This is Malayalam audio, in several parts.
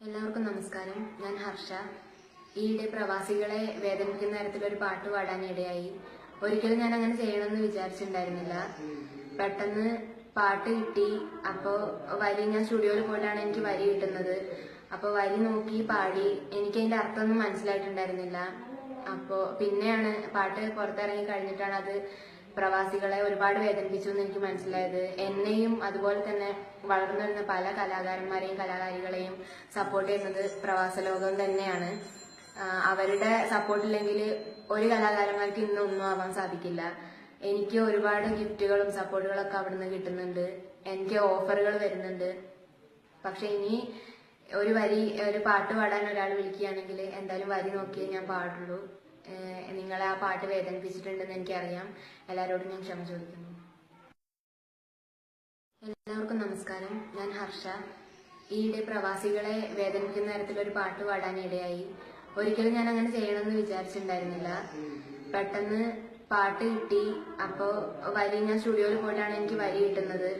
എല്ലാവർക്കും നമസ്കാരം. ഞാൻ ഹർഷ. ഈയിടെ പ്രവാസികളെ വേദനിപ്പിക്കുന്ന തരത്തിലൊരു പാട്ട് പാടാനിടയായി. ഒരിക്കലും ഞാൻ അങ്ങനെ ചെയ്യണമെന്ന് വിചാരിച്ചിട്ടുണ്ടായിരുന്നില്ല. പെട്ടെന്ന് പാട്ട് കിട്ടി. അപ്പോൾ ഞാൻ സ്റ്റുഡിയോയിൽ പോയിട്ടാണ് എനിക്ക് വരി കിട്ടുന്നത്. അപ്പോൾ വരി നോക്കി പാടി. എനിക്ക് അതിന്റെ അർത്ഥമൊന്നും മനസ്സിലായിട്ടുണ്ടായിരുന്നില്ല. അപ്പോൾ പിന്നെയാണ് പാട്ട് പുറത്തിറങ്ങി കഴിഞ്ഞിട്ടാണ് അത് പ്രവാസികളെ ഒരുപാട് വേദനിപ്പിച്ചു എന്ന് എനിക്ക് മനസ്സിലായത്. എന്നെയും അതുപോലെ തന്നെ വളർന്നു വരുന്ന പല കലാകാരന്മാരെയും കലാകാരികളെയും സപ്പോർട്ട് ചെയ്യുന്നത് പ്രവാസ ലോകം തന്നെയാണ്. അവരുടെ സപ്പോർട്ടില്ലെങ്കിൽ ഒരു കലാകാരന്മാർക്ക് ഇന്നൊന്നും ആവാൻ സാധിക്കില്ല. എനിക്ക് ഒരുപാട് ഗിഫ്റ്റുകളും സപ്പോർട്ടുകളൊക്കെ അവിടുന്ന് കിട്ടുന്നുണ്ട്. എനിക്ക് ഓഫറുകൾ വരുന്നുണ്ട്. പക്ഷെ ഇനി ഒരു പാട്ട് പാടാൻ ഒരാൾ വിളിക്കുകയാണെങ്കിൽ എന്തായാലും വരി നോക്കിയേ ഞാൻ പാടുള്ളൂ. നിങ്ങളെ ആ പാട്ട് വേദനിപ്പിച്ചിട്ടുണ്ടെന്ന് എനിക്കറിയാം. എല്ലാവരോടും ഞാൻ ക്ഷമ ചോദിക്കുന്നു. എല്ലാവർക്കും നമസ്കാരം. ഞാൻ ഹർഷ. ഈയിടെ പ്രവാസികളെ വേദനിപ്പിക്കുന്ന തരത്തിലൊരു പാട്ട് പാടാനിടയായി. ഒരിക്കലും ഞാൻ അങ്ങനെ ചെയ്യണമെന്ന് വിചാരിച്ചിട്ടുണ്ടായിരുന്നില്ല. പെട്ടെന്ന് പാട്ട് കിട്ടി. അപ്പോൾ ഞാൻ സ്റ്റുഡിയോയിൽ പോയിട്ടാണ് എനിക്ക് വരി കിട്ടുന്നത്.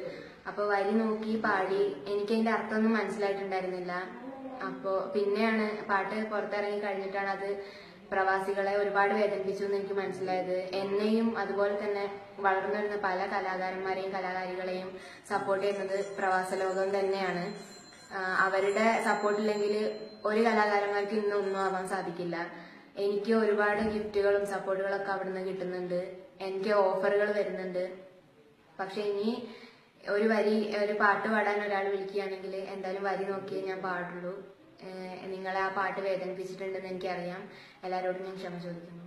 അപ്പോൾ വരി നോക്കി പാടി. എനിക്ക് അതിന്റെ അർത്ഥമൊന്നും മനസ്സിലായിട്ടുണ്ടായിരുന്നില്ല. അപ്പോൾ പിന്നെയാണ് പാട്ട് പുറത്തിറങ്ങി കഴിഞ്ഞിട്ടാണ് അത് പ്രവാസികളെ ഒരുപാട് വേദനിപ്പിച്ചു എന്ന് എനിക്ക് മനസ്സിലായത്. എന്നെയും അതുപോലെ തന്നെ വളർന്നു വരുന്ന പല കലാകാരന്മാരെയും കലാകാരികളെയും സപ്പോർട്ട് ചെയ്യുന്നത് പ്രവാസ ലോകം തന്നെയാണ്. അവരുടെ സപ്പോർട്ടില്ലെങ്കിൽ ഒരു കലാകാരന്മാർക്ക് ഇന്നൊന്നും ആവാൻ സാധിക്കില്ല. എനിക്ക് ഒരുപാട് ഗിഫ്റ്റുകളും സപ്പോർട്ടുകളൊക്കെ അവിടുന്ന് കിട്ടുന്നുണ്ട്. എനിക്ക് ഓഫറുകൾ വരുന്നുണ്ട്. പക്ഷെ ഇനി ഒരു പാട്ട് പാടാൻ ഒരാൾ വിളിക്കുകയാണെങ്കിൽ എന്തായാലും വരി നോക്കിയേ ഞാൻ പാടുള്ളൂ. നിങ്ങളെ ആ പാട്ട് വേദനിപ്പിച്ചിട്ടുണ്ടെന്ന് എനിക്കറിയാം. എല്ലാവരോടും ഞാൻ ക്ഷമ ചോദിക്കുന്നു.